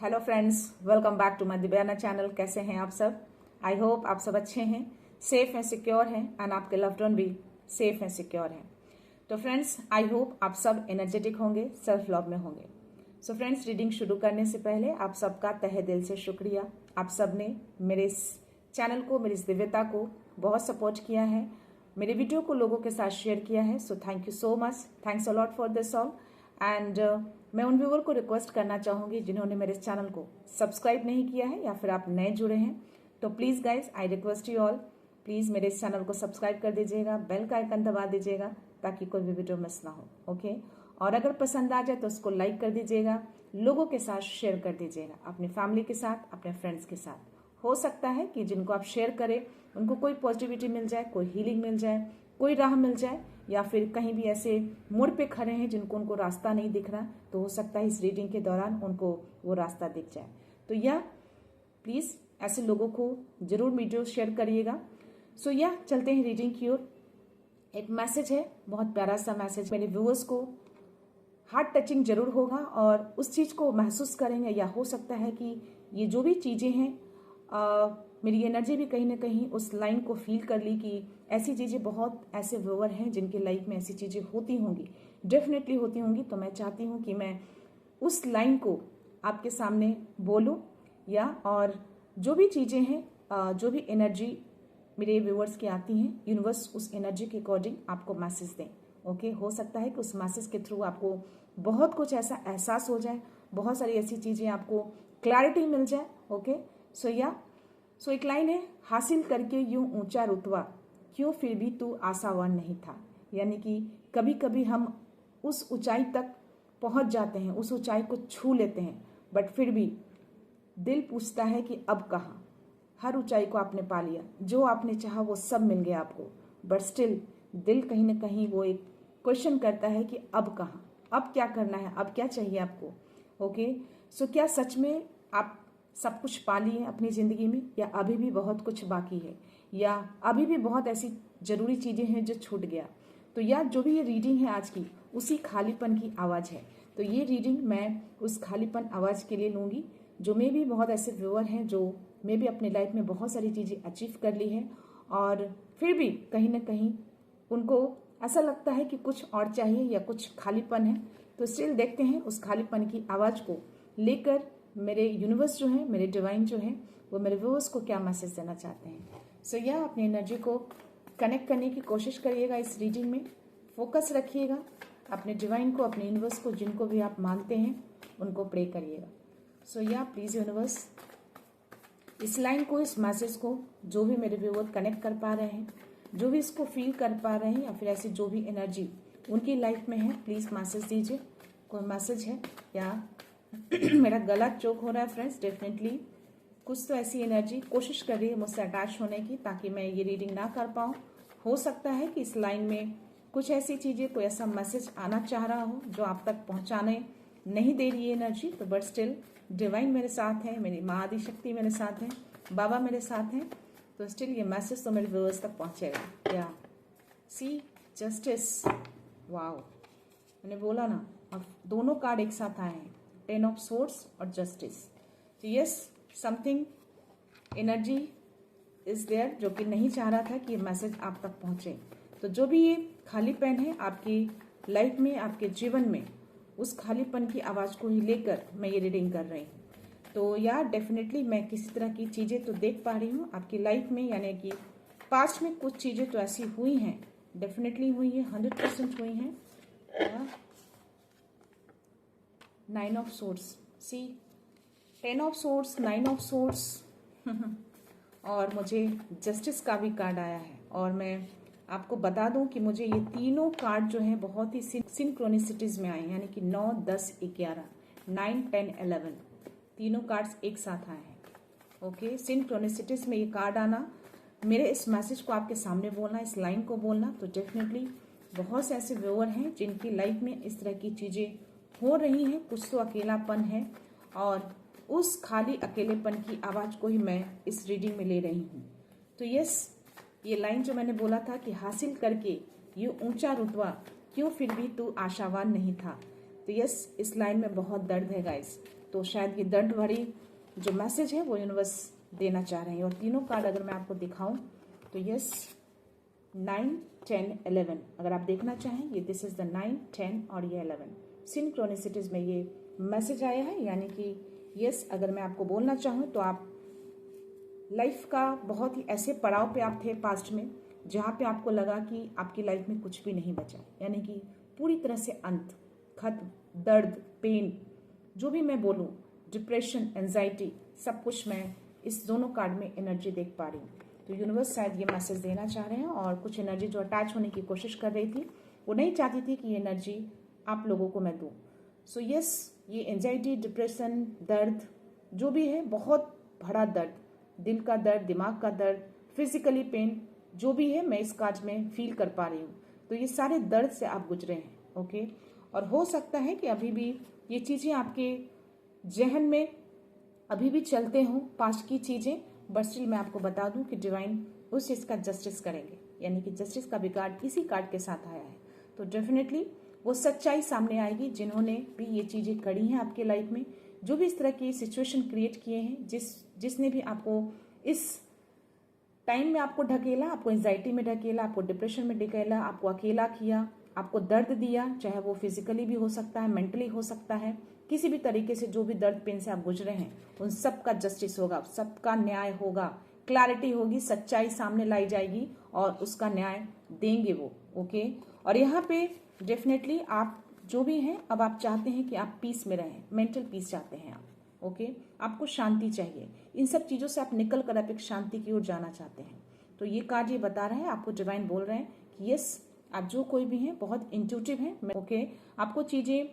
Hello friends, welcome back to my Divyana channel. कैसे हैं आप सब? आई होप आप सब अच्छे हैं, सेफ हैं, सिक्योर हैं एंड आपके लव्ड वन भी सेफ हैं, सिक्योर हैं। तो फ्रेंड्स, आई होप आप सब एनर्जेटिक होंगे, सेल्फ लव में होंगे। सो फ्रेंड्स, रीडिंग शुरू करने से पहले आप सबका तहे दिल से शुक्रिया। आप सब ने मेरे इस चैनल को, मेरी इस दिव्यता को बहुत सपोर्ट किया है, मेरे वीडियो को लोगों के साथ शेयर किया है। So thank you so much, thanks a lot for this all. And मैं उन व्यूअर को रिक्वेस्ट करना चाहूंगी जिन्होंने मेरे चैनल को सब्सक्राइब नहीं किया है या फिर आप नए जुड़े हैं, तो please guys I request you all, please मेरे इस चैनल को सब्सक्राइब कर दीजिएगा, बेल का आइकन दबा दीजिएगा ताकि कोई भी वीडियो मिस ना हो। ओके, और अगर पसंद आ जाए तो उसको लाइक कर दीजिएगा, लोगों के साथ शेयर कर दीजिएगा, अपनी फैमिली के साथ, अपने फ्रेंड्स के साथ। हो सकता है कि जिनको आप शेयर करें उनको कोई पॉजिटिविटी मिल जाए, कोई हीलिंग मिल जाए, कोई राह मिल जाए, या फिर कहीं भी ऐसे मोड़ पे खड़े हैं जिनको उनको रास्ता नहीं दिख रहा, तो हो सकता है इस रीडिंग के दौरान उनको वो रास्ता दिख जाए। तो या प्लीज ऐसे लोगों को जरूर वीडियो शेयर करिएगा। सो या चलते हैं रीडिंग की ओर। एक मैसेज है, बहुत प्यारा सा मैसेज, मेरे व्यूअर्स को हार्ट टचिंग जरूर होगा और उस चीज को महसूस करेंगे, या हो सकता है कि ये जो भी चीजें हैं मेरी एनर्जी भी कहीं ना कहीं उस लाइन को फील कर ली कि ऐसी चीजें, बहुत ऐसे व्यूअर हैं जिनके लाइफ में ऐसी चीजें होती होंगी, डेफिनेटली होती होंगी। तो मैं चाहती हूँ कि मैं उस लाइन को आपके सामने बोलूँ, या और जो भी चीजें हैं, जो भी एनर्जी मेरे व्यूअर्स की आती हैं, यूनिवर्स उस एनर्जी के अकॉर्डिंग आपको मैसेज दें। ओके, हो सकता है कि उस मैसेज के थ्रू आपको बहुत कुछ ऐसा एहसास हो जाए, बहुत सारी ऐसी चीजें आपको क्लैरिटी मिल जाए। ओके, सो एक लाइन है, हासिल करके यूं ऊंचा रुतबा, क्यों फिर भी तू आशावान नहीं था। यानी कि कभी कभी हम उस ऊंचाई तक पहुंच जाते हैं, उस ऊंचाई को छू लेते हैं, बट फिर भी दिल पूछता है कि अब कहाँ। हर ऊंचाई को आपने पा लिया, जो आपने चाहा वो सब मिल गया आपको, बट स्टिल दिल कहीं ना कहीं वो एक क्वेश्चन करता है कि अब कहाँ, अब क्या करना है, अब क्या चाहिए आपको। ओके, सो क्या सच में आप सब कुछ पा लिए अपनी जिंदगी में, या अभी भी बहुत कुछ बाकी है, या अभी भी बहुत ऐसी जरूरी चीजें हैं जो छूट गया। तो या जो भी ये रीडिंग है आज की, उसी खालीपन की आवाज है। तो ये रीडिंग मैं उस खालीपन आवाज के लिए लूंगी, जो मे भी बहुत ऐसे व्यूअर हैं जो मे भी अपने लाइफ में बहुत सारी चीजें अचीव कर ली है, और फिर भी कहीं ना कहीं उनको ऐसा लगता है कि कुछ और चाहिए या कुछ खालीपन है। तो स्टिल देखते हैं उस खालीपन की आवाज को लेकर मेरे यूनिवर्स जो है, मेरे डिवाइन जो है, वो मेरे व्यूअर्स को क्या मैसेज देना चाहते हैं। सो या अपनी एनर्जी को कनेक्ट करने की कोशिश करिएगा, इस रीडिंग में फोकस रखिएगा, अपने डिवाइन को, अपने यूनिवर्स को, जिनको भी आप मानते हैं उनको प्रे करिएगा। सो या प्लीज यूनिवर्स, इस लाइन को, इस मैसेज को जो भी मेरे व्यूअर कनेक्ट कर पा रहे हैं, जो भी इसको फील कर पा रहे हैं, या फिर ऐसी जो भी एनर्जी उनकी लाइफ में है, प्लीज मैसेज दीजिए। कोई मैसेज है या मेरा गला चोक हो रहा है फ्रेंड्स, डेफिनेटली कुछ तो ऐसी एनर्जी कोशिश कर रही है मुझसे अटैच होने की, ताकि मैं ये रीडिंग ना कर पाऊँ। हो सकता है कि इस लाइन में कुछ ऐसी चीजें, कोई ऐसा मैसेज आना चाह रहा हो जो आप तक पहुंचाने नहीं दे रही है एनर्जी, तो बट स्टिल डिवाइन मेरे साथ है, मेरी माँ आदि शक्ति मेरे साथ है, बाबा मेरे साथ हैं, तो स्टिल ये मैसेज तो मेरे व्यूअर्स तक पहुंचेगा। या सी जस्टिस, वाओ, मैंने बोला ना, अब दोनों कार्ड एक साथ आए हैं, 10 ऑफ सोर्ड्स और जस्टिस। तो yes, something energy is there जो कि नहीं चाह रहा था कि ये मैसेज आप तक पहुंचे। तो जो भी ये खालीपन है आपकी लाइफ में, आपके जीवन में, उस खालीपन की आवाज को ही लेकर मैं ये रीडिंग कर रही हूँ। तो यार डेफिनेटली मैं किसी तरह की चीजें तो देख पा रही हूँ आपकी लाइफ में, यानी कि पास्ट में कुछ चीजें तो ऐसी हुई हैं, डेफिनेटली हुई है, 100% हुई हैं। 9 of swords, see 10 of swords, 9 of swords और मुझे जस्टिस का भी कार्ड आया है। और मैं आपको बता दूं कि मुझे ये तीनों कार्ड जो हैं बहुत ही सिंक्रोनिसिटीज में आए हैं, यानी कि 9, 10, 11, 9, 10, 11 तीनों कार्ड्स एक साथ आए हैं। ओके, सिंक्रोनिसिटीज में ये कार्ड आना, मेरे इस मैसेज को आपके सामने बोलना, इस लाइन को बोलना, तो डेफिनेटली बहुत से ऐसे व्यूअर हैं जिनकी लाइफ में इस तरह की चीजें हो रही हैं, कुछ तो अकेलापन है, और उस खाली अकेलेपन की आवाज को ही मैं इस रीडिंग में ले रही हूँ। तो यस, ये लाइन जो मैंने बोला था कि हासिल करके ये ऊंचा रुतबा, क्यों फिर भी तू आशावान नहीं था, तो यस, इस लाइन में बहुत दर्द है गाइस। तो शायद ये दर्द भरी जो मैसेज है वो यूनिवर्स देना चाह रहे हैं। और तीनों कार्ड अगर मैं आपको दिखाऊं तो यस 9, 10, 11 अगर आप देखना चाहें ये दिस इज द 9, 10 और ये 11 सिंक्रोनिसिटीज में ये मैसेज आया है। यानी कि यस अगर मैं आपको बोलना चाहूँ तो आप लाइफ का बहुत ही ऐसे पड़ाव पे आप थे पास्ट में जहाँ पे आपको लगा कि आपकी लाइफ में कुछ भी नहीं बचा, यानी कि पूरी तरह से अंत, खत्म, दर्द, पेन, जो भी मैं बोलूँ, डिप्रेशन, एंजाइटी, सब कुछ मैं इस दोनों कार्ड में एनर्जी देख पा रही हूँ। तो यूनिवर्स शायद ये मैसेज देना चाह रहे हैं। और कुछ एनर्जी जो अटैच होने की कोशिश कर रही थी वो नहीं चाहती थी कि ये एनर्जी आप लोगों को मैं दूँ। सो यस ये एंजाइटी, डिप्रेशन, दर्द जो भी है, बहुत बड़ा दर्द, दिल का दर्द, दिमाग का दर्द, फिजिकली पेन जो भी है मैं इस कार्ड में फील कर पा रही हूँ। तो ये सारे दर्द से आप गुजरे हैं, ओके। और हो सकता है कि अभी भी ये चीज़ें आपके जहन में अभी भी चलते हों, पास्ट की चीज़ें, बट स्टिल मैं आपको बता दूं कि डिवाइन उस चीज़ का जस्टिस करेंगे। यानी कि जस्टिस का भी कार्ड इसी कार्ड के साथ आया है। तो डेफिनेटली वो सच्चाई सामने आएगी जिन्होंने भी ये चीज़ें करी हैं आपके लाइफ में, जो भी इस तरह की सिचुएशन क्रिएट किए हैं, जिसने भी आपको इस टाइम में आपको ढकेला, आपको एंजाइटी में ढकेला, आपको डिप्रेशन में ढकेला, आपको अकेला किया, आपको दर्द दिया, चाहे वो फिजिकली भी हो सकता है, मेंटली हो सकता है, किसी भी तरीके से जो भी दर्द पेन से आप गुजरे हैं उन सब का जस्टिस होगा, सबका न्याय होगा, क्लैरिटी होगी, सच्चाई सामने लाई जाएगी और उसका न्याय देंगे वो, ओके। और यहाँ पे डेफिनेटली आप जो भी हैं, अब आप चाहते हैं कि आप पीस में रहें, मेंटल पीस चाहते हैं आप, ओके। आपको शांति चाहिए, इन सब चीज़ों से आप निकल कर आप एक शांति की ओर जाना चाहते हैं। तो ये कार्ड ये बता रहा है, आपको डिवाइन बोल रहे हैं कि यस आप जो कोई भी हैं बहुत इंट्यूटिव हैं, ओके। आपको चीज़ें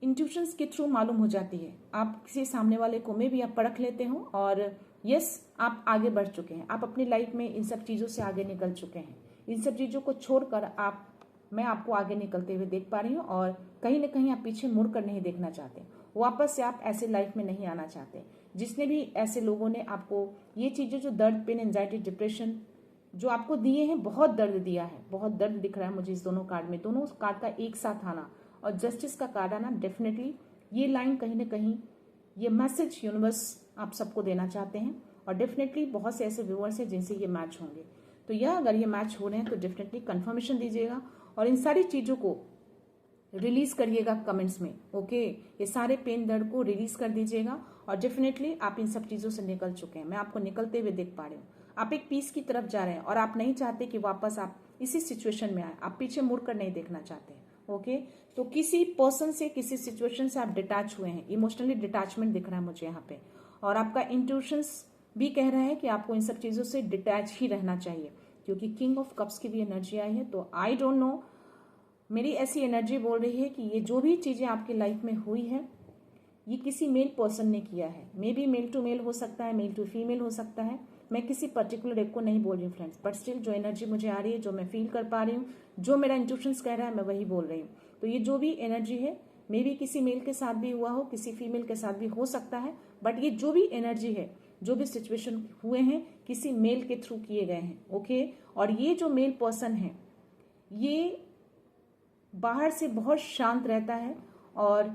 इंट्यूशंस के थ्रू मालूम हो जाती है, आप किसी सामने वाले को में भी आप परख लेते हो और यस आप आगे बढ़ चुके हैं, आप अपनी लाइफ में इन सब चीज़ों से आगे निकल चुके हैं। इन सब चीज़ों को छोड़कर मैं आपको आगे निकलते हुए देख पा रही हूँ और कहीं ना कहीं आप पीछे मुड़ कर नहीं देखना चाहते, वापस से आप ऐसे लाइफ में नहीं आना चाहते। जिसने भी ऐसे लोगों ने आपको ये चीज़ें जो दर्द, पेन, एंजाइटी, डिप्रेशन जो आपको दिए हैं, बहुत दर्द दिया है, बहुत दर्द दिख रहा है मुझे इस दोनों कार्ड में, दोनों कार्ड का एक साथ आना और जस्टिस का कार्ड आना, डेफिनेटली ये लाइन कहीं ना कहीं ये मैसेज यूनिवर्स आप सबको देना चाहते हैं। और डेफिनेटली बहुत से ऐसे व्यूअर्स हैं जिनसे ये मैच होंगे, तो यह अगर ये मैच हो रहे हैं तो डेफिनेटली कंफर्मेशन दीजिएगा और इन सारी चीज़ों को रिलीज करिएगा कमेंट्स में, ओके। ये सारे पेन दर्द को रिलीज कर दीजिएगा और डेफिनेटली आप इन सब चीज़ों से निकल चुके हैं, मैं आपको निकलते हुए देख पा रही हूँ। आप एक पीस की तरफ जा रहे हैं और आप नहीं चाहते कि वापस आप इसी सिचुएशन में आए, आप पीछे मुड़कर नहीं देखना चाहते, ओके। तो किसी पर्सन से, किसी सिचुएशन से आप डिटैच हुए हैं, इमोशनली डिटैचमेंट दिख रहा है मुझे यहाँ पे। और आपका इंट्यूशंस भी कह रहा है कि आपको इन सब चीज़ों से डिटैच ही रहना चाहिए, क्योंकि किंग ऑफ कप्स की भी एनर्जी आई है। तो आई डोंट नो, मेरी ऐसी एनर्जी बोल रही है कि ये जो भी चीज़ें आपकी लाइफ में हुई है ये किसी मेल पर्सन ने किया है, maybe male to male हो सकता है, मेल टू फीमेल हो सकता है, मैं किसी पर्टिकुलर एक को नहीं बोल रही हूँ फ्रेंड्स, बट स्टिल जो एनर्जी मुझे आ रही है, जो मैं फील कर पा रही हूँ, जो मेरा इंट्यूशंस कह रहा है, मैं वही बोल रही हूँ। तो ये जो भी एनर्जी है, मे बी किसी मेल के साथ भी हुआ हो, किसी फीमेल के साथ भी हो सकता है, बट ये जो भी एनर्जी है, जो भी सिचुएशन हुए हैं, किसी मेल के थ्रू किए गए हैं, ओके। और ये जो मेल पर्सन है ये बाहर से बहुत शांत रहता है और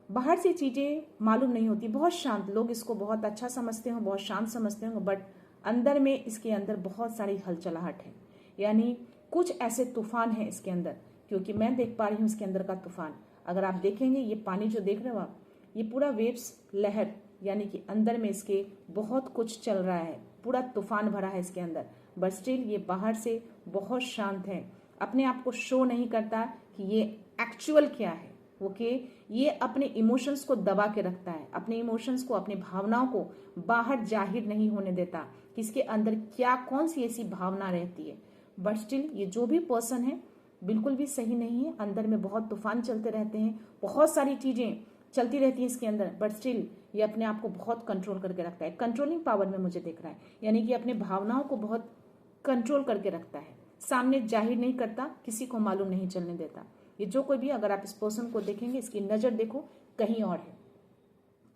बाहर से चीज़ें मालूम नहीं होती, बहुत शांत, लोग इसको बहुत अच्छा समझते हो, बहुत शांत समझते हो, बट अंदर में इसके अंदर बहुत सारी हलचलाहट है, यानी कुछ ऐसे तूफान है इसके अंदर, क्योंकि मैं देख पा रही हूँ इसके अंदर का तूफान। अगर आप देखेंगे ये पानी जो देख रहे हो आप, ये पूरा वेव्स, लहर, यानी कि अंदर में इसके बहुत कुछ चल रहा है, पूरा तूफान भरा है इसके अंदर, बट स्टिल ये बाहर से बहुत शांत है, अपने आप को शो नहीं करता कि ये एक्चुअल क्या है, ओके। ये अपने इमोशंस को दबा के रखता है, अपने इमोशंस को, अपनी भावनाओं को बाहर जाहिर नहीं होने देता कि इसके अंदर क्या, कौन सी ऐसी भावना रहती है। बट स्टिल ये जो भी पर्सन है बिल्कुल भी सही नहीं है, अंदर में बहुत तूफान चलते रहते हैं, बहुत सारी चीजें चलती रहती है इसके अंदर, बट स्टिल ये अपने आप को बहुत कंट्रोल करके रखता है, कंट्रोलिंग पावर में मुझे दिख रहा है, यानी कि अपने भावनाओं को बहुत कंट्रोल करके रखता है, सामने जाहिर नहीं करता, किसी को मालूम नहीं चलने देता। ये जो कोई भी, अगर आप इस पर्सन को देखेंगे, इसकी नजर देखो कहीं और है,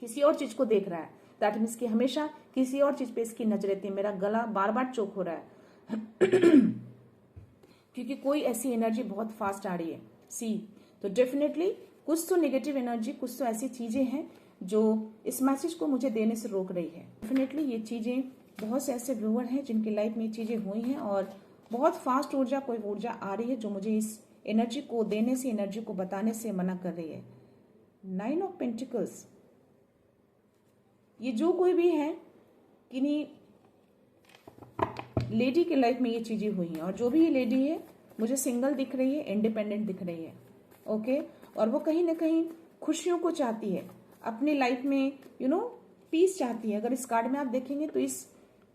किसी और चीज को देख रहा है, दैट मीन्स कि हमेशा किसी और चीज पे इसकी नजर रहती है। मेरा गला बार बार चोक हो रहा है क्योंकि कोई ऐसी एनर्जी बहुत फास्ट आ रही है, सी। तो डेफिनेटली कुछ तो नेगेटिव एनर्जी, कुछ तो ऐसी चीजें हैं जो इस मैसेज को मुझे देने से रोक रही है। डेफिनेटली ये चीजें, बहुत से ऐसे व्यूअर हैं जिनकी लाइफ में ये चीजें हुई हैं और बहुत फास्ट ऊर्जा, कोई ऊर्जा आ रही है जो मुझे इस एनर्जी को देने से, एनर्जी को बताने से मना कर रही है। 9 ऑफ पेंटिकल्स, ये जो कोई भी है, किन्हीं लेडी के लाइफ में ये चीजें हुई हैं और जो भी ये लेडी है मुझे सिंगल दिख रही है, इंडिपेंडेंट दिख रही है। ओके, और वो कहीं ना कहीं खुशियों को चाहती है अपनी लाइफ में, पीस चाहती है। अगर इस कार्ड में आप देखेंगे तो इस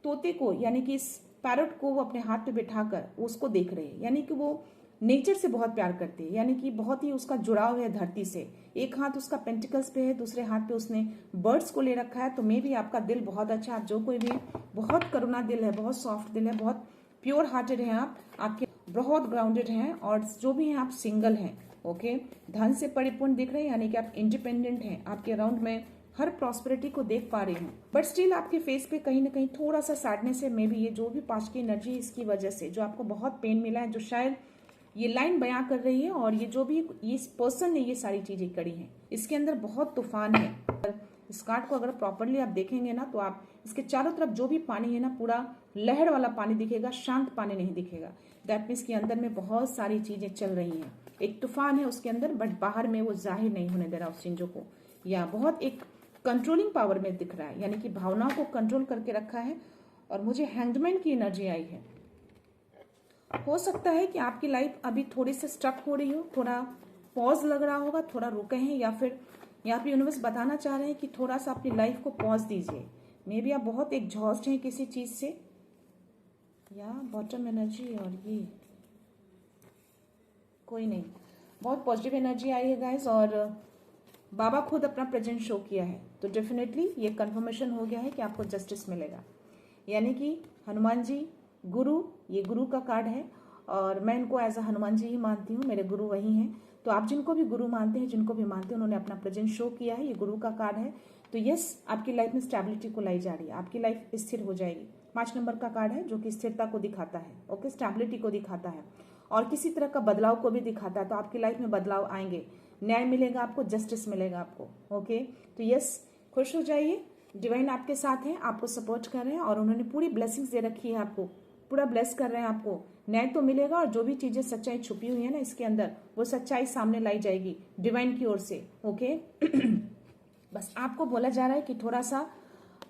तोते को, यानी कि इस पैरट को वो अपने हाथ पे बिठाकर उसको देख रही है, यानी कि वो नेचर से बहुत प्यार करती है, यानी कि बहुत ही उसका जुड़ाव है धरती से। एक हाथ उसका पेंटिकल्स पे है, दूसरे हाथ पे उसने बर्ड्स को ले रखा है। तो मे भी आपका दिल बहुत अच्छा, आप जो कोई भी, बहुत करुणा दिल है, बहुत सॉफ्ट दिल है, बहुत प्योर हार्टेड है आप, आपके बहुत ग्राउंडेड हैं। और जो भी हैं आप सिंगल हैं, ओके, धन से परिपूर्ण दिख रहे हैं, यानी कि आप इंडिपेंडेंट हैं। आपके अराउंड में हर प्रॉस्पेरिटी को देख पा रही हूँ, बट स्टिल आपके फेस पे कहीं ना कहीं थोड़ा सा सैडनेस है। मे बी ये जो भी पास्ट की एनर्जी है इसकी वजह से जो आपको बहुत पेन मिला है, जो शायद ये लाइन बयां कर रही है। और ये जो भी इस पर्सन ने ये सारी चीजें करी हैं, इसके अंदर बहुत तूफान है। इस कार्ड को अगर प्रॉपरली आप देखेंगे ना तो आप इसके चारों तरफ जो भी पानी है ना, पूरा लहर वाला पानी दिखेगा, शांत पानी नहीं दिखेगा। दैट मीन्स के अंदर में बहुत सारी चीजें चल रही हैं, एक तूफान है उसके अंदर, बट बाहर में वो जाहिर नहीं होने दे रहा उस चीजों को, या बहुत एक कंट्रोलिंग पावर में दिख रहा है, यानी कि भावनाओं को कंट्रोल करके रखा है। और मुझे हैंगमैन की एनर्जी आई है। हो सकता है कि आपकी लाइफ अभी थोड़ी सी स्टक हो रही हो, थोड़ा पॉज लग रहा होगा, थोड़ा रुके हैं, या फिर यहाँ पे यूनिवर्स बताना चाह रहे हैं कि थोड़ा सा अपनी लाइफ को पॉज दीजिए। मे बी आप बहुत एग्जॉस्ट हैं किसी चीज से, या बॉटम एनर्जी, और ये कोई नहीं, बहुत पॉजिटिव एनर्जी आई है गाइस। और बाबा खुद अपना प्रेजेंट शो किया है, तो डेफिनेटली ये कंफर्मेशन हो गया है कि आपको जस्टिस मिलेगा। यानी कि हनुमान जी, गुरु, ये गुरु का कार्ड है और मैं इनको एज अ हनुमान जी ही मानती हूँ, मेरे गुरु वही हैं। तो आप जिनको भी गुरु मानते हैं, जिनको भी मानते हैं, उन्होंने अपना प्रेजेंट शो किया है, ये गुरु का कार्ड है। तो यस, आपकी लाइफ में स्टेबिलिटी को लाई जा रही है, आपकी लाइफ स्थिर हो जाएगी। 5 नंबर का कार्ड है जो कि स्थिरता को दिखाता है, ओके, स्टेबिलिटी को दिखाता है और किसी तरह का बदलाव को भी दिखाता है। तो आपकी लाइफ में बदलाव आएंगे, न्याय मिलेगा आपको, जस्टिस मिलेगा आपको, ओके। तो यस, खुश हो जाइए, डिवाइन आपके साथ है, आपको सपोर्ट कर रहे हैं और उन्होंने पूरी ब्लेसिंग्स दे रखी है आपको, पूरा ब्लेस कर रहे हैं आपको। न्याय तो मिलेगा और जो भी चीजें सच्चाई छुपी हुई है ना इसके अंदर, वो सच्चाई सामने लाई जाएगी डिवाइन की ओर से, ओके। बस आपको बोला जा रहा है कि थोड़ा सा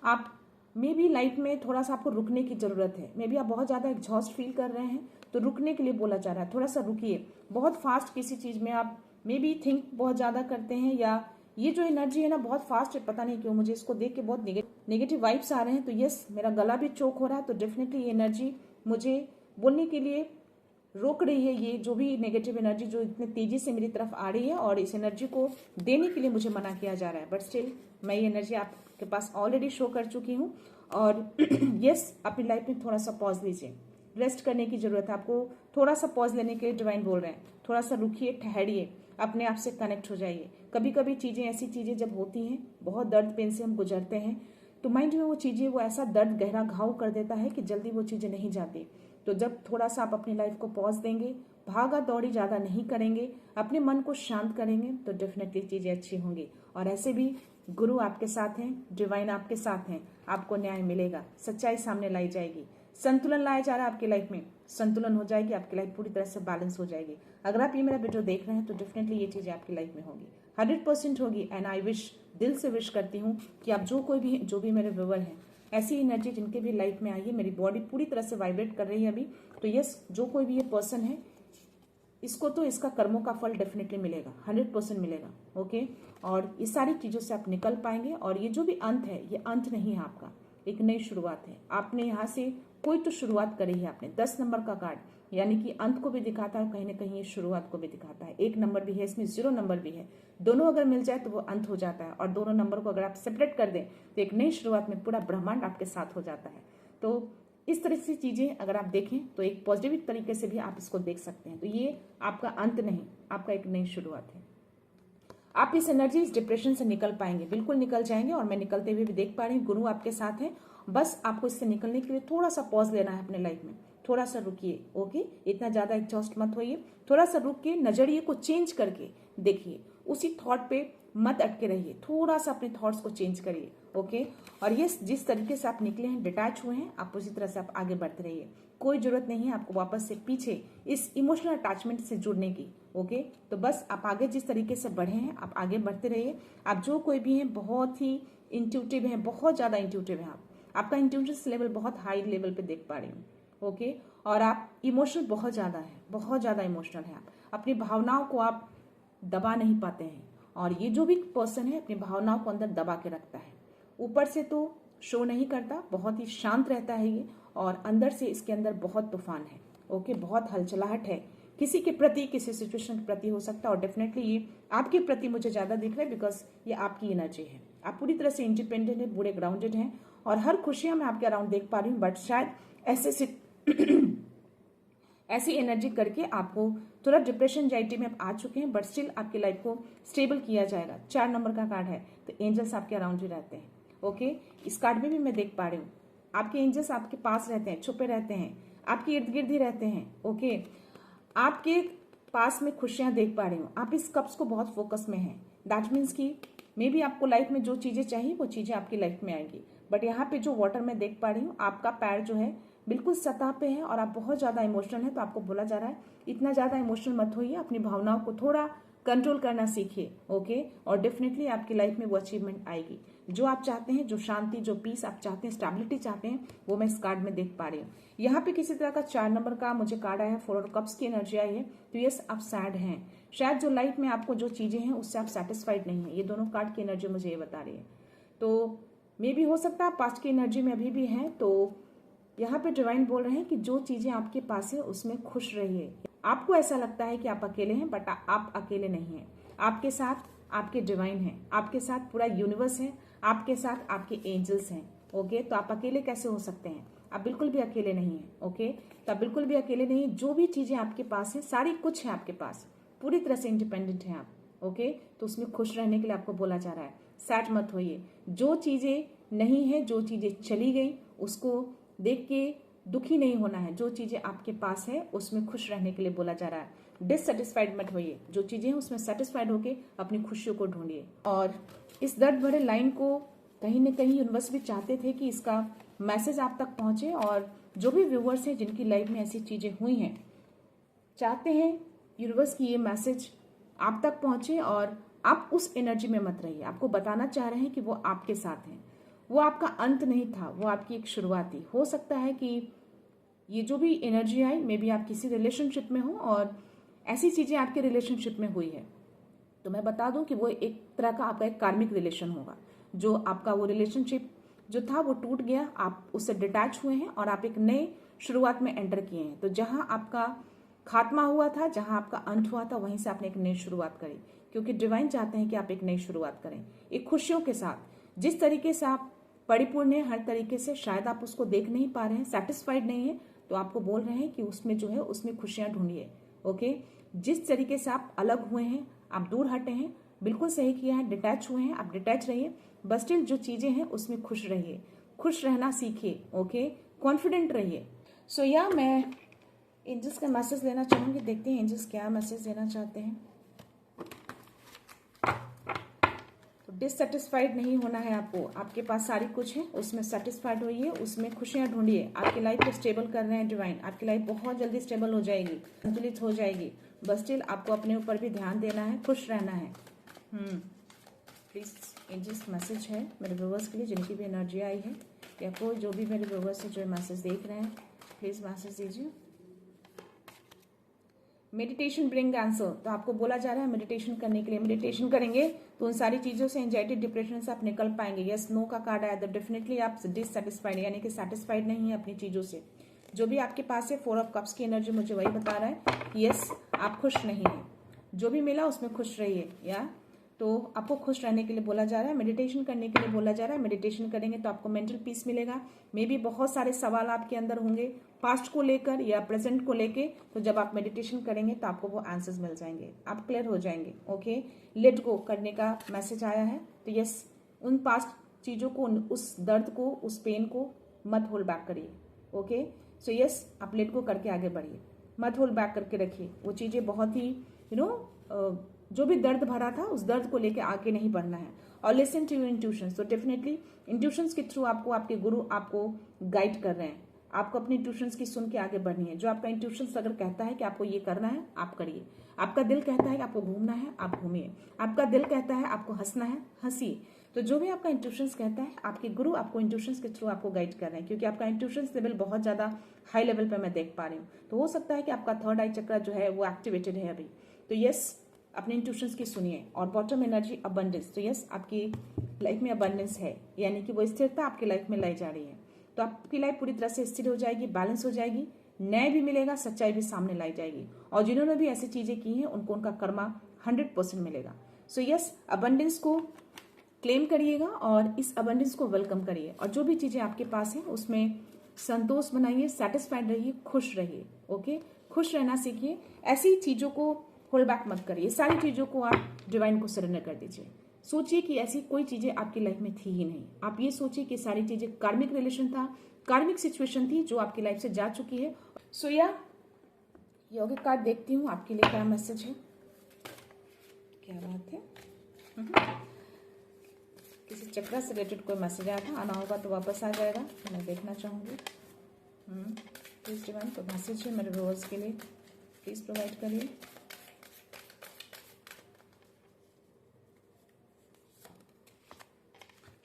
आप मे बी लाइफ में थोड़ा सा आपको रुकने की जरूरत है। मे बी आप बहुत ज्यादा एग्जॉस्ट फील कर रहे हैं, तो रुकने के लिए बोला जा रहा है, थोड़ा सा रुकिए। बहुत फास्ट किसी चीज में आप मे बी थिंक बहुत ज्यादा करते हैं, या ये जो एनर्जी है ना बहुत फास्ट है, पता नहीं क्यों मुझे इसको देख के बहुत नेगेटिव वाइब्स आ रहे हैं। तो यस, मेरा गला भी चोक हो रहा है, तो डेफिनेटली ये एनर्जी मुझे बोलने के लिए रोक रही है। ये जो भी नेगेटिव एनर्जी जो इतने तेजी से मेरी तरफ आ रही है और इस एनर्जी को देने के लिए मुझे मना किया जा रहा है, बट स्टिल मैं ये एनर्जी आपके पास ऑलरेडी शो कर चुकी हूँ। और यस, अपनी लाइफ में थोड़ा सा पॉज लीजिए, रेस्ट करने की जरूरत है आपको, थोड़ा सा पॉज लेने के लिए डिवाइन बोल रहे हैं। थोड़ा सा रुकिए, ठहरिए, अपने आप से कनेक्ट हो जाइए। कभी कभी चीजें, ऐसी चीजें जब होती हैं, बहुत दर्द पेन से हम गुजरते हैं, तो माइंड में वो चीजें, वो ऐसा दर्द गहरा घाव कर देता है कि जल्दी वो चीजें नहीं जाती। तो जब थोड़ा सा आप अपनी लाइफ को पॉज देंगे, भागा दौड़ी ज्यादा नहीं करेंगे, अपने मन को शांत करेंगे, तो डेफिनेटली चीजें अच्छी होंगी। और ऐसे भी गुरु आपके साथ हैं, डिवाइन आपके साथ हैं, आपको न्याय मिलेगा, सच्चाई सामने लाई जाएगी, संतुलन लाया जा रहा है आपकी लाइफ में, संतुलन हो जाएगी, आपकी लाइफ पूरी तरह से बैलेंस हो जाएगी। अगर आप ये मेरा वीडियो देख रहे हैं तो डेफिनेटली ये चीजें आपकी लाइफ में होगी, 100% होगी। एंड आई विश, दिल से विश करती हूँ कि आप जो कोई भी, जो भी मेरे व्यूअर हैं, ऐसी एनर्जी जिनके भी लाइफ में आई है, मेरी बॉडी पूरी तरह से वाइब्रेट कर रही है अभी, तो यस, जो कोई भी ये पर्सन है, इसको तो इसका कर्मों का फल डेफिनेटली मिलेगा, 100% मिलेगा, ओके। और इस सारी चीजों से आप निकल पाएंगे। और ये जो भी अंत है, ये अंत नहीं है आपका, एक नई शुरुआत है। आपने यहाँ से कोई तो शुरुआत करी है आपने। 10 नंबर का कार्ड यानी कि अंत को भी दिखाता है, कहीं ना कहीं ये शुरुआत को भी दिखाता है। 1 नंबर भी है इसमें, 0 नंबर भी है, दोनों अगर मिल जाए तो वो अंत हो जाता है। और दोनों नंबर को अगर आप सेपरेट कर दें तो एक नई शुरुआत में पूरा ब्रह्मांड आपके साथ हो जाता है। तो इस तरह से चीजें अगर आप देखें तो एक पॉजिटिव तरीके से भी आप इसको देख सकते हैं। तो ये आपका अंत नहीं, आपका एक नई शुरुआत है। आप इस एनर्जी, इस डिप्रेशन से निकल पाएंगे, बिल्कुल निकल जाएंगे। और मैं निकलते हुए भी देख पा रही हूँ, गुरु आपके साथ है। बस आपको इससे निकलने के लिए थोड़ा सा पॉज लेना है अपने लाइफ में, थोड़ा सा रुकिए, ओके। इतना ज्यादा एग्जॉस्ट मत होइए, थोड़ा सा रुक के नजरिए को चेंज करके देखिए, उसी थॉट पे मत अटके रहिए, थोड़ा सा अपने थॉट्स को चेंज करिए। ओके, और ये जिस तरीके से आप निकले हैं, डिटैच हुए हैं, आप उसी तरह से आप आगे बढ़ते रहिए। कोई जरूरत नहीं है आपको वापस से पीछे इस इमोशनल अटैचमेंट से जुड़ने की। ओके, तो बस आप आगे जिस तरीके से बढ़े हैं आप आगे बढ़ते रहिए। आप जो कोई भी हैं बहुत ही इंट्यूटिव हैं, बहुत ज़्यादा इंट्यूटिव हैं। आपका इंट्यूटिव लेवल बहुत हाई लेवल पे देख पा रही हूँ। ओके, और आप इमोशनल बहुत ज़्यादा है, बहुत ज़्यादा इमोशनल है। आप अपनी भावनाओं को आप दबा नहीं पाते हैं, और ये जो भी पर्सन है अपनी भावनाओं को अंदर दबा के रखता है। ऊपर से तो शो नहीं करता, बहुत ही शांत रहता है ये, और अंदर से इसके अंदर बहुत तूफान है। ओके, बहुत हलचलाहट है किसी के प्रति, किसी सिचुएशन के प्रति हो सकता है, और डेफिनेटली ये आपके प्रति मुझे ज़्यादा दिख रहा है, बिकॉज ये आपकी एनर्जी है। आप पूरी तरह से इंडिपेंडेंट है, पूरे ग्राउंडेड हैं, और हर खुशियां मैं आपके अराउंड देख पा रही हूँ। बट शायद ऐसी एनर्जी करके आपको थोड़ा डिप्रेशन एंजाइटी में आप आ चुके हैं, बट स्टिल आपकी लाइफ को स्टेबल किया जाएगा। 4 नंबर का कार्ड है, तो एंजल्स आपके अराउंड ही रहते हैं। ओके, इस कार्ड में भी मैं देख पा रही हूँ आपके एंजल्स आपके पास रहते हैं, छुपे रहते हैं, आपके इर्द गिर्द ही रहते हैं। ओके, आपके पास में खुशियां देख पा रही हूँ। आप इस कप्स को बहुत फोकस में हैं। दैट मीन्स कि मे बी आपको लाइफ में जो चीजें चाहिए वो चीजें आपकी लाइफ में आएंगी। बट यहाँ पे जो वाटर में देख पा रही हूँ, आपका पैर जो है बिल्कुल सतह पे है, और आप बहुत ज्यादा इमोशनल है। तो आपको बोला जा रहा है इतना ज्यादा इमोशनल मत होइए, अपनी भावनाओं को थोड़ा कंट्रोल करना सीखिए। ओके, और डेफिनेटली आपकी लाइफ में वो अचीवमेंट आएगी जो आप चाहते हैं, जो शांति, जो पीस आप चाहते हैं, स्टेबिलिटी चाहते हैं, वो मैं इस कार्ड में देख पा रही हूँ। यहाँ पे किसी तरह का 4 नंबर का मुझे कार्ड आया है, 4 ऑफ कप्स की एनर्जी आई है। तो यस, आप सैड हैं, शायद जो लाइफ में आपको जो चीजें हैं उससे आप सेटिस्फाइड नहीं है। ये दोनों कार्ड की एनर्जी मुझे ये बता रही है। तो मे भी हो सकता है पास्ट की एनर्जी में अभी भी हैं। तो यहाँ पे डिवाइन बोल रहे हैं कि जो चीजें आपके पास है उसमें खुश रहिए। आपको ऐसा लगता है कि आप अकेले हैं, बट आप अकेले नहीं हैं। आपके साथ आपके डिवाइन हैं, आपके साथ पूरा यूनिवर्स है, आपके साथ आपके एंजल्स हैं। ओके, तो आप अकेले कैसे हो सकते हैं? आप बिल्कुल भी अकेले नहीं हैं। ओके, तो आप बिल्कुल भी अकेले नहीं हैं। जो भी चीजें आपके पास है, सारी कुछ है आपके पास, पूरी तरह से इंडिपेंडेंट हैं आप। ओके, तो उसमें खुश रहने के लिए आपको बोला जा रहा है, सैड मत होइए। जो चीजें नहीं है, जो चीजें चली गई, उसको देख के दुखी नहीं होना है। जो चीजें आपके पास है उसमें खुश रहने के लिए बोला जा रहा है। डिससेटिस्फाइड मत होइए, जो चीजें हैं उसमें सेटिस्फाइड होके अपनी खुशियों को ढूंढिए। और इस दर्द भरे लाइन को कहीं न कहीं यूनिवर्स भी चाहते थे कि इसका मैसेज आप तक पहुंचे, और जो भी व्यूअर्स हैं जिनकी लाइफ में ऐसी चीजें हुई हैं, चाहते हैं यूनिवर्स की ये मैसेज आप तक पहुंचे, और आप उस एनर्जी में मत रहिए। आपको बताना चाह रहे हैं कि वो आपके साथ हैं, वो आपका अंत नहीं था, वो आपकी एक शुरुआत थी। हो सकता है कि ये जो भी एनर्जी आई, मे बी आप किसी रिलेशनशिप में हो और ऐसी चीजें आपके रिलेशनशिप में हुई है। तो मैं बता दूं कि वो एक तरह का आपका एक कार्मिक रिलेशन होगा। जो आपका वो रिलेशनशिप जो था वो टूट गया, आप उससे डिटैच हुए हैं और आप एक नए शुरुआत में एंटर किए हैं। तो जहां आपका खात्मा हुआ था, जहां आपका अंत हुआ था, वहीं से आपने एक नई शुरुआत करी, क्योंकि डिवाइन चाहते हैं कि आप एक नई शुरुआत करें, एक खुशियों के साथ। जिस तरीके से आप परिपूर्ण है हर तरीके से, शायद आप उसको देख नहीं पा रहे हैं, सेटिस्फाइड नहीं है, तो आपको बोल रहे हैं कि उसमें जो है उसमें खुशियां ढूंढिए। ओके, जिस तरीके से आप अलग हुए हैं, आप दूर हटे हैं, बिल्कुल सही किया है, डिटैच हुए हैं, आप डिटैच रहिए, बस स्टिल जो चीजें हैं उसमें खुश रहिए, खुश रहना सीखिए। ओके, कॉन्फिडेंट रहिए। सो या मैं एंजल्स का मैसेज लेना चाहूंगी, देखते हैं एंजल्स क्या मैसेज देना चाहते हैं। तो डिससेटिस्फाइड नहीं होना है आपको, आपके पास सारी कुछ है, उसमें सेटिस्फाइड होइए, उसमें खुशियां ढूंढिए। आपकी लाइफ को स्टेबल कर रहे हैं डिवाइन, आपकी लाइफ बहुत जल्दी स्टेबल हो जाएगी, संतुलित हो जाएगी। बस स्टिल आपको अपने ऊपर भी ध्यान देना है, खुश रहना है। प्लीज एंजल्स मैसेज है मेरे व्यूअर्स के लिए, जिनकी भी एनर्जी आई है, या कोई जो भी मेरे व्यूअर्स है जो मैसेज देख रहे हैं, प्लीज मैसेज दीजिए। मेडिटेशन ब्रिंग आंसर, तो आपको बोला जा रहा है मेडिटेशन करने के लिए। मेडिटेशन करेंगे तो उन सारी चीजों से, एंजाइटी, डिप्रेशन से आप निकल पाएंगे। यस, नो का कार्ड आया, तो डेफिनेटली आप डिससेटिस्फाइड यानी कि सेटिस्फाइड नहीं है अपनी चीजों से। जो भी आपके पास है, 4 ऑफ कप्स की एनर्जी मुझे वही बता रहा है कि यस, आप खुश नहीं है, जो भी मिला उसमें खुश रहिए। या तो आपको खुश रहने के लिए बोला जा रहा है, मेडिटेशन करने के लिए बोला जा रहा है। मेडिटेशन करेंगे तो आपको मेंटल पीस मिलेगा। मे बी बहुत सारे सवाल आपके अंदर होंगे पास्ट को लेकर या प्रेजेंट को लेके, तो जब आप मेडिटेशन करेंगे तो आपको वो आंसर्स मिल जाएंगे, आप क्लियर हो जाएंगे। ओके, लेट गो करने का मैसेज आया है। तो यस, उन पास्ट चीजों को, उस दर्द को, उस पेन को मत होल्ड बैक करिए। ओके, सो यस, आप लेट गो करके आगे बढ़िए, मत होल्ड बैक करके रखिए। वो चीजें बहुत ही जो भी दर्द भरा था उस दर्द को लेके आगे नहीं बढ़ना है। और लिसन टू योर इंट्यूशंस। तो डेफिनेटली इंट्यूशंस के थ्रू आपको आपके गुरु आपको गाइड कर रहे हैं। आपको अपनी इंट्यूशंस की सुन के आगे बढ़नी है। जो आपका इंट्यूशंस अगर कहता है कि आपको ये करना है, आप करिए। आपका दिल कहता है कि आपको घूमना है, आप घूमिए। आपका दिल कहता है आपको हंसना है, हंसिए। तो जो भी आपका इंट्यूशंस कहता है, आपके गुरु आपको इंट्यूशंस के थ्रू आपको गाइड कर रहे हैं, क्योंकि आपका इंट्यूशंस लेवल बहुत ज्यादा हाई लेवल पे मैं देख पा रही हूँ। तो हो सकता है कि आपका थर्ड आई चक्र जो है वो एक्टिवेटेड है अभी। तो यस, अपने इंट्यूशंस की सुनिए। और बॉटम एनर्जी अबंडेंस। तो यस, आपकी लाइफ में अबंडेंस है, यानी कि वो स्थिरता आपकी लाइफ में लाई जा रही है। तो आपकी लाइफ पूरी तरह से स्थिर हो जाएगी, बैलेंस हो जाएगी, न्याय भी मिलेगा, सच्चाई भी सामने लाई जाएगी। और जिन्होंने भी ऐसी चीजें की हैं उनको उनका कर्मा 100% मिलेगा। सो यस, अबंडेंस को क्लेम करिएगा और इस अबंडेंस को वेलकम करिए। और जो भी चीजें आपके पास हैं उसमें संतोष बनाइए, सेटिस्फाइड रहिए, खुश रहिए। ओके, खुश रहना सीखिए। ऐसी चीजों को होल्ड बैक मत करिए। सारी चीजों को आप डिवाइन को सरेंडर कर दीजिए। सोचिए कि ऐसी कोई चीजें आपकी लाइफ में थी ही नहीं। आप ये सोचिए कि सारी चीजें कार्मिक रिलेशन था, कार्मिक सिचुएशन थी जो आपकी लाइफ से जा चुकी है। सो या यौगिक कार्ड देखती हूँ आपके लिए क्या मैसेज है। क्या बात है, किसी चक्र से रिलेटेड कोई मैसेज आया था, आना होगा तो वापस आ जाएगा, मैं देखना चाहूंगी। प्लीज डिवाइन कोई मैसेज है मेरे व्यूअर्स के लिए, प्लीज प्रोवाइड करिए।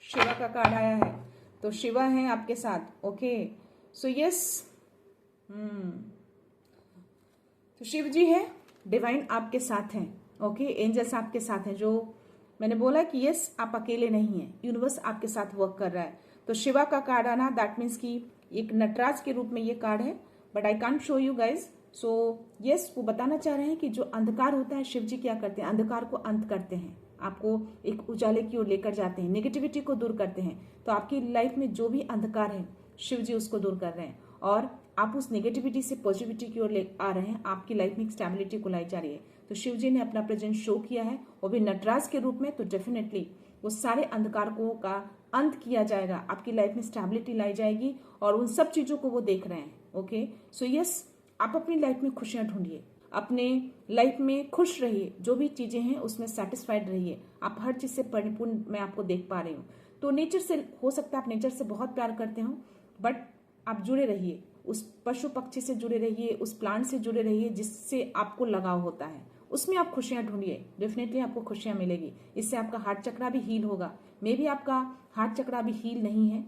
शिवा का कार्ड आया है, तो शिवा है आपके साथ। ओके, सो यस, तो शिव जी है, डिवाइन आपके साथ हैं। ओके, एंजल्स आपके साथ हैं। जो मैंने बोला कि यस, आप अकेले नहीं हैं, यूनिवर्स आपके साथ वर्क कर रहा है। तो शिवा का कार्ड आना दैट मीन्स कि एक नटराज के रूप में ये कार्ड है, but I can't show you guys. So yes, वो बताना चाह रहे हैं कि जो अंधकार होता है, शिव जी क्या करते हैं, अंधकार को अंत करते हैं, आपको एक उजाले की ओर लेकर जाते हैं, नेगेटिविटी को दूर करते हैं। तो आपकी लाइफ में जो भी अंधकार है, शिव जी उसको दूर कर रहे हैं और आप उस नेगेटिविटी से पॉजिटिविटी की ओर ले आ रहे हैं। आपकी लाइफ में एक स्टेबिलिटी को लाई जा रही है। तो शिव जी ने अपना प्रेजेंस शो किया है, वो भी नटराज के रूप में। तो डेफिनेटली वो सारे अंधकारकों का अंत किया जाएगा, आपकी लाइफ में स्टेबिलिटी लाई जाएगी और उन सब चीजों को वो देख रहे हैं। ओके, सो यस, आप अपनी लाइफ में खुशियां ढूंढिए, अपने लाइफ में खुश रहिए, जो भी चीजें हैं उसमें सेटिस्फाइड रहिए। आप हर चीज से परिपूर्ण मैं आपको देख पा रही हूँ। तो नेचर से, हो सकता है आप नेचर से बहुत प्यार करते हो, बट आप जुड़े रहिए, उस पशु पक्षी से जुड़े रहिए, उस प्लांट से जुड़े रहिए जिससे आपको लगाव होता है, उसमें आप खुशियां ढूंढिए। डेफिनेटली आपको खुशियां मिलेगी। इससे आपका हार्ट चक्रा भी हील होगा। मे भी आपका हार्ट चक्रा भी हील नहीं है,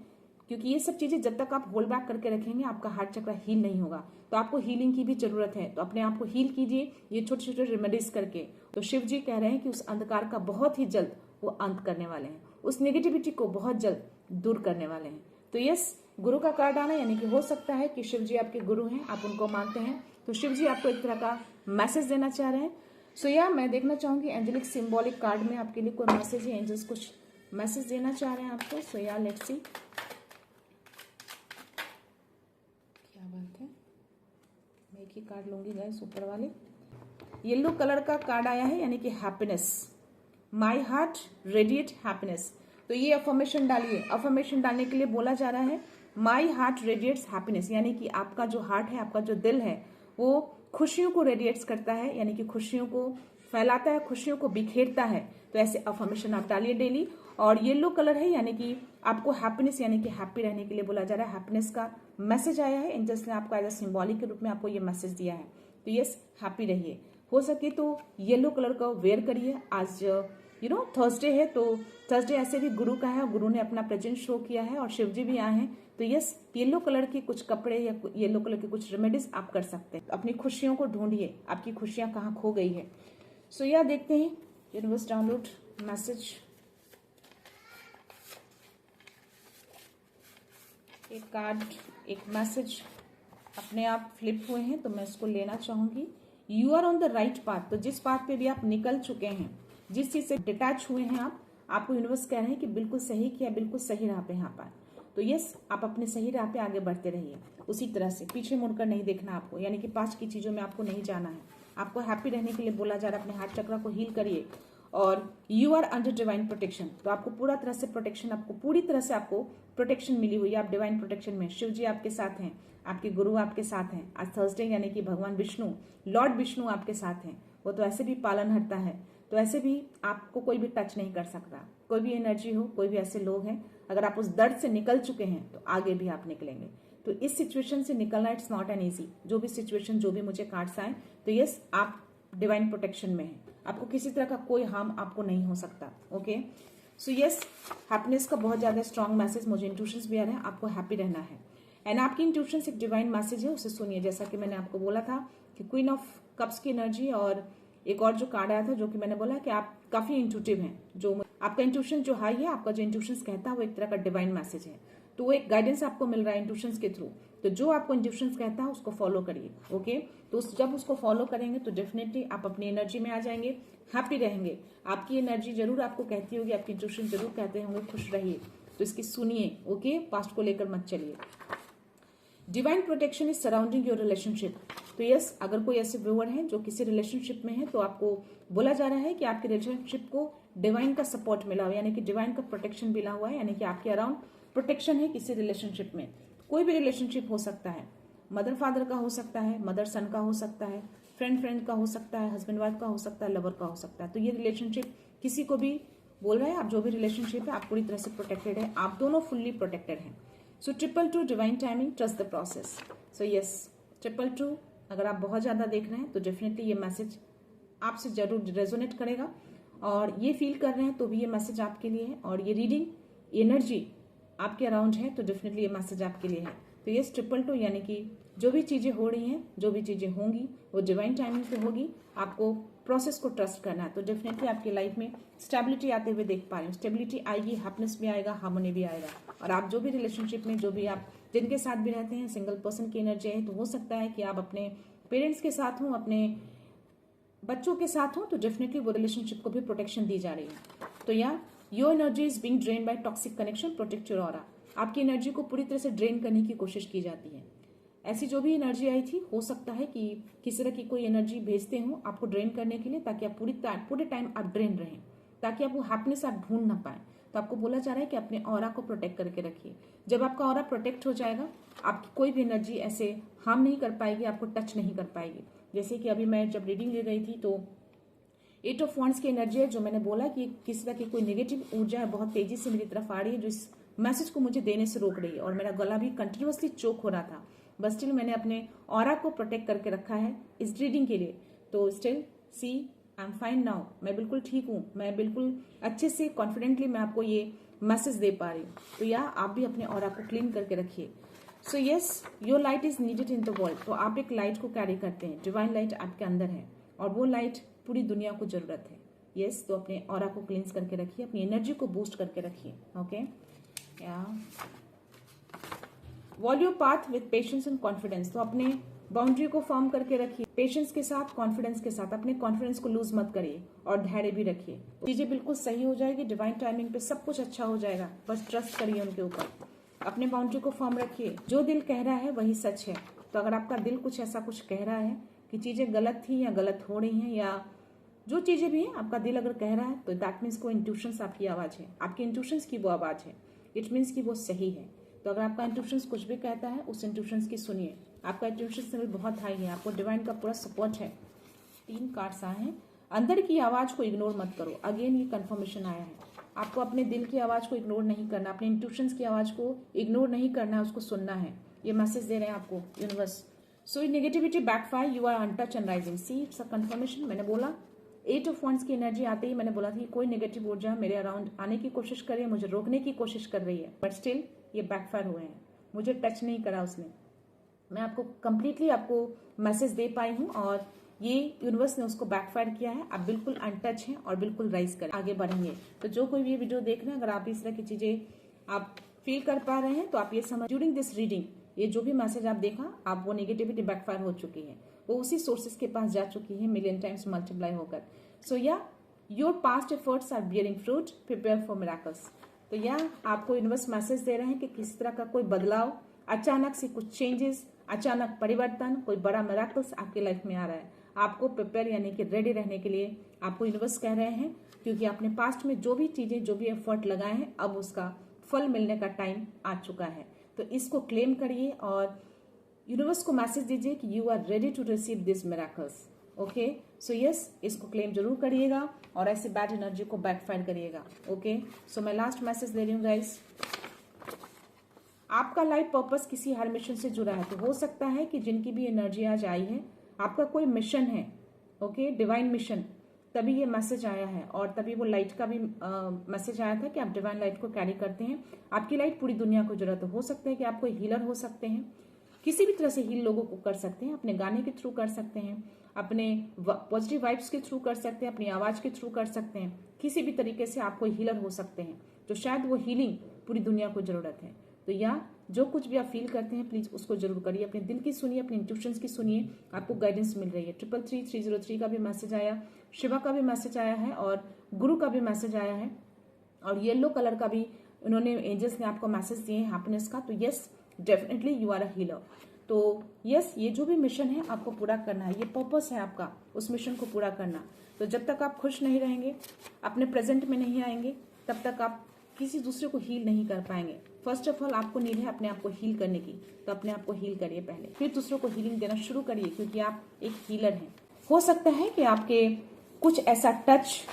क्योंकि ये सब चीजें जब तक आप होल्ड बैक करके रखेंगे आपका हार्ट चक्रा हील नहीं होगा। तो आपको हीलिंग की भी जरूरत है। तो अपने आप को हील कीजिए ये छोटे छोटे रेमेडीज करके। तो शिव जी कह रहे हैं कि उस अंधकार का बहुत ही जल्द वो अंत करने वाले हैं, उस नेगेटिविटी को बहुत जल्द दूर करने वाले हैं। तो यस, गुरु का कार्ड आना, यानी कि हो सकता है कि शिव जी आपके गुरु हैं, आप उनको मानते हैं। तो शिव जी आपको एक तरह का मैसेज देना चाह रहे हैं। सो या मैं देखना चाहूंगी एंजेलिक सिंबॉलिक कार्ड में आपके लिए कोई मैसेज है, एंजल्स कुछ मैसेज देना चाह रहे हैं आपको। सो या लेट्स सी क्या बात है। मैं एक ही कार्ड लूंगी गाइस, ऊपर वाले। येलो कलर का कार्ड आया है, यानी कि happiness, my heart radiate happiness. तो ये अफर्मेशन डालिए। अफर्मेशन डालने के लिए बोला जा रहा है माई हार्ट रेडिएट्स हैप्पीनेस, यानी कि आपका जो हार्ट है, आपका जो दिल है, वो खुशियों को रेडिएट्स करता है, यानी कि खुशियों को फैलाता है, खुशियों को बिखेरता है। तो ऐसे अफर्मेशन आप डालिए डेली। और येलो कलर है, यानी कि आपको हैप्पीनेस, यानी कि हैप्पी रहने के लिए बोला जा रहा है। हैप्पीनेस का मैसेज आया है, एंजल्स ने आपको एज अ सिंबॉलिक के रूप में आपको ये मैसेज दिया है। तो यस, हैप्पी रहिए। हो सके तो येलो कलर का वेयर करिए। आज थर्सडे है, तो थर्सडे ऐसे भी गुरु का है, गुरु ने अपना प्रेजेंस शो किया है और शिव जी भी आए हैं। तो यस, येलो कलर के कुछ कपड़े या येलो कलर के कुछ रेमेडीज आप कर सकते हैं। अपनी खुशियों को ढूंढिए, आपकी खुशियां कहाँ खो गई है। सो यह देखते हैं यूनिवर्स डाउनलोड मैसेज। एक कार्ड, एक मैसेज अपने आप फ्लिप हुए हैं, तो मैं इसको लेना चाहूंगी। You are on the right path. तो जिस पाथ पे भी आप निकल चुके हैं, जिस चीज से डिटैच हुए हैं आपको यूनिवर्स कह रहे हैं कि बिल्कुल सही किया, बिल्कुल सही राह पे यहाँ पर। तो यस, आप अपने सही राह पे आगे बढ़ते रहिए, उसी तरह से पीछे मुड़कर नहीं देखना आपको, यानी कि पास्ट की चीजों में आपको नहीं जाना है। आपको हैप्पी रहने के लिए बोला जा रहा है, अपने हार्ट चक्र को हील करिए। और you are under divine protection. तो आपको पूरा तरह से प्रोटेक्शन, आपको पूरी तरह से आपको प्रोटेक्शन मिली हुई है। आप डिवाइन प्रोटेक्शन में, शिव जी आपके साथ हैं, आपके गुरु आपके साथ हैं। आज थर्सडे, यानी कि भगवान विष्णु, लॉर्ड विष्णु आपके साथ हैं। वो तो ऐसे भी पालनहर्ता है। तो ऐसे भी आपको कोई भी टच नहीं कर सकता। कोई भी एनर्जी हो, कोई भी ऐसे लोग हैं, अगर आप उस दर्द से निकल चुके हैं तो आगे भी आप निकलेंगे। तो इस सिचुएशन से निकलना इट्स नॉट एन ईजी। जो भी सिचुएशन, जो भी मुझे कार्ड्स आए, तो यस, आप डिवाइन प्रोटेक्शन में हैं। आपको किसी तरह का कोई हार्म आपको नहीं हो सकता। ओके, सो यस, हैप्पीनेस का बहुत ज्यादा स्ट्रॉन्ग मैसेज मुझे इंट्यूशंस भी आ रहे हैं। आपको हैप्पी रहना है एंड आपकी इंट्यूशंस एक डिवाइन मैसेज है, उसे सुनिए। जैसा कि मैंने आपको बोला था कि क्वीन ऑफ कप्स की एनर्जी और एक और जो कार्ड आया था, जो कि मैंने बोला कि आप काफी इंट्यूटिव हैं। जो आपका इंट्यूशन जो हाई है, आपका जो इंट्यूशंस कहता है वो एक तरह का डिवाइन मैसेज है। तो वो एक गाइडेंस आपको मिल रहा है इंट्यूशंस के थ्रू। तो जो आपको इंट्यूशंस कहता है उसको फॉलो करिए। ओके, तो जब उसको फॉलो करेंगे तो डेफिनेटली आप अपनी एनर्जी में आ जाएंगे, हैप्पी रहेंगे। आपकी एनर्जी जरूर आपको कहती होगी, आपके इंट्यूशन जरूर कहते होंगे खुश रहिए, तो इसकी सुनिए। ओके, पास्ट को लेकर मत चलिए। Divine protection is surrounding your relationship. तो यस, अगर कोई ऐसे व्यूअर हैं जो किसी रिलेशनशिप में है, तो आपको बोला जा रहा है कि आपके रिलेशनशिप को डिवाइन का सपोर्ट मिला हुआ है, यानी कि डिवाइन का प्रोटेक्शन मिला हुआ है, यानी कि आपके अराउंड प्रोटेक्शन है किसी रिलेशनशिप में। कोई भी रिलेशनशिप हो सकता है, मदर फादर का हो सकता है, मदर सन का हो सकता है, फ्रेंड फ्रेंड का हो सकता है, हस्बैंड वाइफ का हो सकता है, लवर का हो सकता है। तो ये रिलेशनशिप किसी को भी बोल रहा है, आप जो भी रिलेशनशिप है, आप पूरी तरह से प्रोटेक्टेड है, आप दोनों फुल्ली प्रोटेक्टेड हैं। सो 222 divine timing, trust the process. So yes, 222 अगर आप बहुत ज्यादा देख रहे हैं तो डेफिनेटली ये मैसेज आपसे जरूर रेजोनेट करेगा, और ये फील कर रहे हैं तो भी ये मैसेज आपके लिए है, और ये रीडिंग एनर्जी आपके अराउंड है तो डेफिनेटली ये मैसेज आपके लिए है। तो ये 222 यानी कि जो भी चीजें हो रही हैं, जो भी चीजें होंगी, वो डिवाइन टाइमिंग पे होगी। आपको प्रोसेस को ट्रस्ट करना है, तो डेफिनेटली आपकी लाइफ में स्टेबिलिटी आते हुए देख पा रही हूँ। स्टेबिलिटी आएगी, हैप्पीनेस भी आएगा, हार्मनी भी आएगा। और आप जो भी रिलेशनशिप में, जो भी आप जिनके साथ भी रहते हैं, सिंगल पर्सन की एनर्जी है, तो हो सकता है कि आप अपने पेरेंट्स के साथ हों, अपने बच्चों के साथ हों, तो डेफिनेटली वो रिलेशनशिप को भी प्रोटेक्शन दी जा रही है। तो yeah your energy is being drain by toxic connection, protect your aura. आपकी एनर्जी को पूरी तरह से ड्रेन करने की कोशिश की जाती है। ऐसी जो भी एनर्जी आई थी, हो सकता है कि किसी तरह की कोई एनर्जी भेजते हो आपको ड्रेन करने के लिए, ताकि आप पूरे टाइम आप ड्रेन रहें, ताकि आप वो हैप्पीनेस आप ढूंढ ना पाए। तो आपको बोला जा रहा है कि अपने ऑरा को प्रोटेक्ट करके रखिए। जब आपका ऑरा प्रोटेक्ट हो जाएगा, आपकी कोई भी एनर्जी ऐसे हार्म नहीं कर पाएगी, आपको टच नहीं कर पाएगी। जैसे कि अभी मैं जब रीडिंग ले रही थी, तो 8 ऑफ वॉन्ड्स की एनर्जी है, जो मैंने बोला कि किसी तरह की कोई नेगेटिव ऊर्जा है, बहुत तेजी से मेरी तरफ आ रही है, जो इस मैसेज को मुझे देने से रोक रही है, और मेरा गला भी कंटिन्यूअसली चोक हो रहा था। बस स्टिल मैंने अपने ऑरा को प्रोटेक्ट करके रखा है इस रीडिंग के लिए। तो still see I am fine now, मैं बिल्कुल ठीक हूँ, मैं बिल्कुल अच्छे से कॉन्फिडेंटली मैं आपको ये मैसेज दे पा रही हूँ। तो या आप भी अपने ऑरा को क्लीन करके रखिए। So yes, your light is needed in the world. तो आप एक लाइट को कैरी करते हैं, डिवाइन लाइट आपके अंदर है, और वो लाइट पूरी दुनिया को जरूरत है। यस, तो अपने ऑरा को क्लींस करके रखिए, अपनी एनर्जी को बूस्ट करके रखिए। ओके, या wall your path with patience and confidence. तो अपने बाउंड्री को फॉर्म करके रखिए, पेशेंस के साथ, कॉन्फिडेंस के साथ। अपने कॉन्फिडेंस को लूज मत करिए, और धैर्य भी रखिए। चीजें बिल्कुल सही हो जाएगी, डिवाइन टाइमिंग पे सब कुछ अच्छा हो जाएगा। बस ट्रस्ट करिए उनके ऊपर, अपने बाउंड्री को फॉर्म रखिए। जो दिल कह रहा है वही सच है। तो अगर आपका दिल कुछ ऐसा कुछ कह रहा है कि चीजें गलत थी या गलत हो रही हैं, या जो चीजें भी हैं, आपका दिल अगर कह रहा है, तो दैट मीन्स को इंट्यूशंस आपकी आवाज है, आपके इंट्यूशंस की वो आवाज है। इट मीन्स कि वो सही है। तो अगर आपका इंट्यूशंस कुछ भी कहता है, उस इंट्यूशंस की सुनिए। आपका इंट्यूशंस लेवल बहुत हाई है, आपको डिवाइन का पूरा सपोर्ट है। 3 कार्ड्स आए हैं। अंदर की आवाज को इग्नोर मत करो। अगेन ये कंफर्मेशन आया है, आपको अपने दिल की आवाज को इग्नोर नहीं करना, अपने इंट्यूशंस की आवाज को इग्नोर नहीं करना है, उसको सुनना है। ये मैसेज दे रहे हैं आपको universe. So in negativity backfire, you are untouch and rising. See it's a confirmation. मैंने बोला 8 ऑफ वॉन्ड्स की एनर्जी आते ही मैंने बोला था कोई नेगेटिव ऊर्जा मेरे अराउंड आने की कोशिश कर रही है, मुझे रोकने की कोशिश कर रही है, बट स्टिल ये बैकफायर हुए हैं, मुझे टच नहीं करा उसने। मैं आपको कंप्लीटली आपको मैसेज दे पाई हूँ, और ये यूनिवर्स ने उसको बैकफायर किया है। आप बिल्कुल अनटच हैं और बिल्कुल राइज करें, आगे बढ़ेंगे। तो जो कोई भी ये वीडियो देख रहे हैं, अगर आप इस तरह की चीजें आप फील कर पा रहे हैं, तो आप ये समझ, ड्यूरिंग दिस रीडिंग ये जो भी मैसेज आप देखा, आप वो नेगेटिविटी बैकफायर हो चुकी है, वो उसी सोर्सेज के पास जा चुकी है, मिलियन टाइम्स मल्टीप्लाई होकर। So yeah your past efforts are bearing fruit, prepare for miracles. तो या आपको यूनिवर्स मैसेज दे रहे हैं कि किस तरह का कोई बदलाव, अचानक से कुछ चेंजेस, अचानक परिवर्तन, कोई बड़ा मिरेकल्स आपकी लाइफ में आ रहा है। आपको प्रिपेयर यानी कि रेडी रहने के लिए आपको यूनिवर्स कह रहे हैं, क्योंकि आपने पास्ट में जो भी चीजें, जो भी एफर्ट लगाए हैं, अब उसका फल मिलने का टाइम आ चुका है। तो इसको क्लेम करिए और यूनिवर्स को मैसेज दीजिए कि you are ready to receive this miracles. Okay, so yes, इसको क्लेम जरूर करिएगा और ऐसे बैड एनर्जी को बैकफायर करिएगा। ओके, सो मैं लास्ट मैसेज दे रही हूँ गाइस। आपका लाइफ पर्पस किसी हर मिशन से जुड़ा है। तो हो सकता है कि जिनकी भी एनर्जी आज आई है, आपका कोई मिशन है, ओके, डिवाइन मिशन, तभी ये मैसेज आया है। और तभी वो लाइट का भी मैसेज आया था कि आप डिवाइन लाइट को कैरी करते हैं। आपकी लाइट पूरी दुनिया को जरूरत हो सकता है कि आप कोई हीलर हो सकते हैं, किसी भी तरह से हील लोगों को कर सकते हैं, अपने गाने के थ्रू कर सकते हैं, अपने पॉजिटिव वाइब्स के थ्रू कर सकते हैं, अपनी आवाज के थ्रू कर सकते हैं, किसी भी तरीके से आप कोई हीलर हो सकते हैं, तो शायद वो हीलिंग पूरी दुनिया को जरूरत है। तो या जो कुछ भी आप फील करते हैं प्लीज उसको जरूर करिए, अपने दिल की सुनिए, अपने इंट्यूशंस की सुनिए, आपको गाइडेंस मिल रही है। 333-303 का भी मैसेज आया, शिवा का भी मैसेज आया है और गुरु का भी मैसेज आया है और येलो कलर का भी उन्होंने, एंजल्स ने आपको मैसेज दिए हैं हैप्पीनेस का। तो yes, definitely you are a healer. तो यस, ये जो भी मिशन है आपको पूरा करना है, ये पर्पस है आपका, उस मिशन को पूरा करना। तो जब तक आप खुश नहीं रहेंगे, अपने प्रेजेंट में नहीं आएंगे, तब तक आप किसी दूसरे को हील नहीं कर पाएंगे। फर्स्ट ऑफ ऑल आपको नीड है अपने आप को हील करने की, तो अपने आप को हील करिए पहले, फिर दूसरों को हीलिंग देना शुरू करिए, क्योंकि आप एक हीलर हैं। हो सकता है कि आपके कुछ ऐसा टच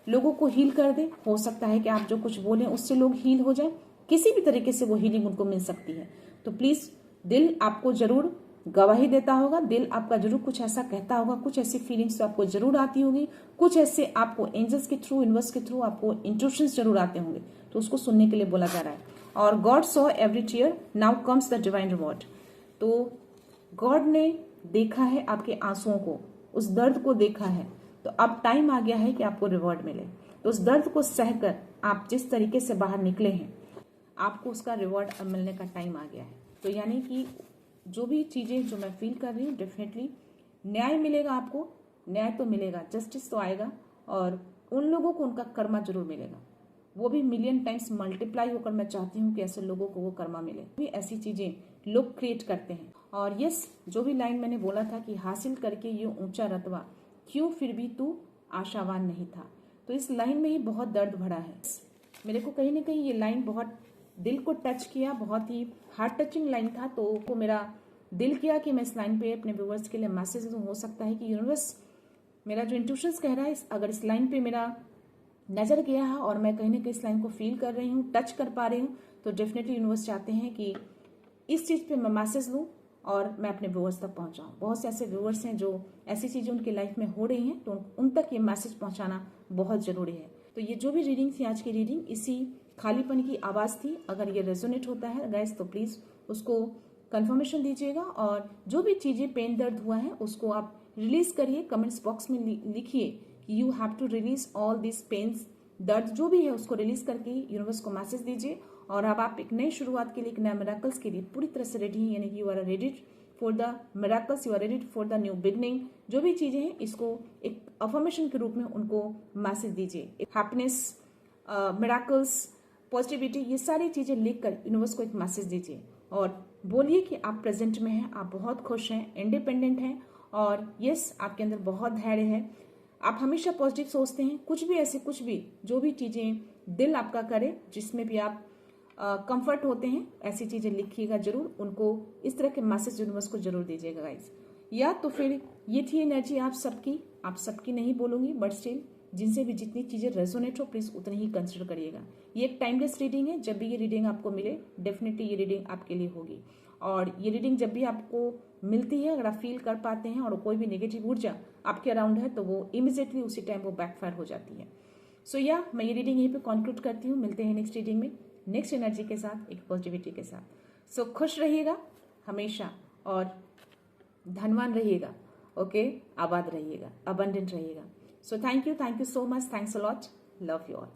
लोगों को हील कर दे, हो सकता है कि आप जो कुछ बोले उससे लोग हील हो जाए, किसी भी तरीके से वो हीलिंग उनको मिल सकती है। तो प्लीज, दिल आपको जरूर गवाही देता होगा, दिल आपका जरूर कुछ ऐसा कहता होगा, कुछ ऐसी फीलिंग्स तो आपको जरूर आती होगी, कुछ ऐसे आपको एंजल्स के थ्रू, यूनिवर्स के थ्रू आपको इंट्यूशंस जरूर आते होंगे, तो उसको सुनने के लिए बोला जा रहा है। और God saw every tear, now comes the divine reward. तो गॉड ने देखा है आपके आंसुओं को, उस दर्द को देखा है, तो अब टाइम आ गया है कि आपको रिवॉर्ड मिले। तो उस दर्द को सहकर आप जिस तरीके से बाहर निकले हैं, आपको उसका रिवॉर्ड अब मिलने का टाइम आ गया है। तो यानी कि जो भी चीजें जो मैं फील कर रही हूँ, डेफिनेटली न्याय मिलेगा आपको, न्याय तो मिलेगा, जस्टिस तो आएगा, और उन लोगों को उनका कर्मा जरूर मिलेगा, वो भी मिलियन टाइम्स मल्टीप्लाई होकर। मैं चाहती हूँ कि ऐसे लोगों को वो कर्मा मिले। भी ऐसी चीजें लोग क्रिएट करते हैं। और यस, जो भी लाइन मैंने बोला था कि हासिल करके ये ऊंचा रतबा, क्यों फिर भी तू आशावान नहीं था, तो इस लाइन में ही बहुत दर्द भरा है। मेरे को कहीं ना कहीं ये लाइन बहुत दिल को टच किया, बहुत ही हार्ट टचिंग लाइन था। तो मेरा दिल किया कि मैं इस लाइन पे अपने व्यूवर्स के लिए मैसेज दूं। हो सकता है कि यूनिवर्स, मेरा जो इंट्यूशंस कह रहा है, अगर इस लाइन पे मेरा नजर गया है और मैं कहीं ना कहीं इस लाइन को फील कर रही हूँ, टच कर पा रही हूँ, तो डेफिनेटली यूनिवर्स चाहते हैं कि इस चीज पे मैं मैसेज लूँ और मैं अपने व्यूवर्स तक पहुंचाऊं। बहुत से ऐसे व्यूवर्स हैं जो ऐसी चीजें उनकी लाइफ में हो रही हैं, तो उन तक ये मैसेज पहुंचाना बहुत जरूरी है। तो ये जो भी रीडिंग थी, आज की रीडिंग इसी खालीपन की आवाज थी। अगर ये रेजोनेट होता है गाइस, तो प्लीज उसको कंफर्मेशन दीजिएगा, और जो भी चीजें पेन दर्द हुआ है उसको आप रिलीज करिए। कमेंट्स बॉक्स में लिखिए कि you have to release all this pains, दर्द जो भी है उसको रिलीज करके यूनिवर्स को मैसेज दीजिए। और अब आप एक नई शुरुआत के लिए, एक नए मिरेकल्स के लिए पूरी तरह से रेडी हैं, यानी कि you are ready for the miracles, you are ready for the new beginning. जो भी चीजें हैं, इसको एक अफर्मेशन के रूप में उनको मैसेज दीजिए। हैप्पीनेस, मिरेकल्स, पॉजिटिविटी, ये सारी चीजें लिखकर यूनिवर्स को एक मैसेज दीजिए और बोलिए कि आप प्रेजेंट में हैं, आप बहुत खुश हैं, इंडिपेंडेंट हैं, और यस, आपके अंदर बहुत धैर्य है, आप हमेशा पॉजिटिव सोचते हैं। कुछ भी ऐसे, कुछ भी जो भी चीजें दिल आपका करे, जिसमें भी आप कंफर्ट होते हैं, ऐसी चीजें लिखिएगा जरूर, उनको इस तरह के मैसेज यूनिवर्स को जरूर दीजिएगा गाइस। या तो फिर ये थी एनर्जी आप सबकी नहीं बोलूंगी, बट स्टिल जिनसे भी जितनी चीजें रेजोनेट हो, प्लीज उतनी ही कंसिडर करिएगा। ये एक टाइमलेस रीडिंग है, जब भी ये रीडिंग आपको मिले, डेफिनेटली ये रीडिंग आपके लिए होगी। और ये रीडिंग जब भी आपको मिलती है, अगर आप फील कर पाते हैं और कोई भी नेगेटिव ऊर्जा आपके अराउंड है, तो वो इमीडिएटली उसी टाइम वो बैकफायर हो जाती है। सो या मैं ये रीडिंग यहीं पे कंक्लूड करती हूँ। मिलते हैं नेक्स्ट रीडिंग में, नेक्स्ट एनर्जी के साथ, एक पॉजिटिविटी के साथ। सो खुश रहिएगा हमेशा और धनवान रहिएगा, ओके, आबाद रहिएगा, अबंडेंट रहिएगा। So thank you so much, thanks a lot, love you all.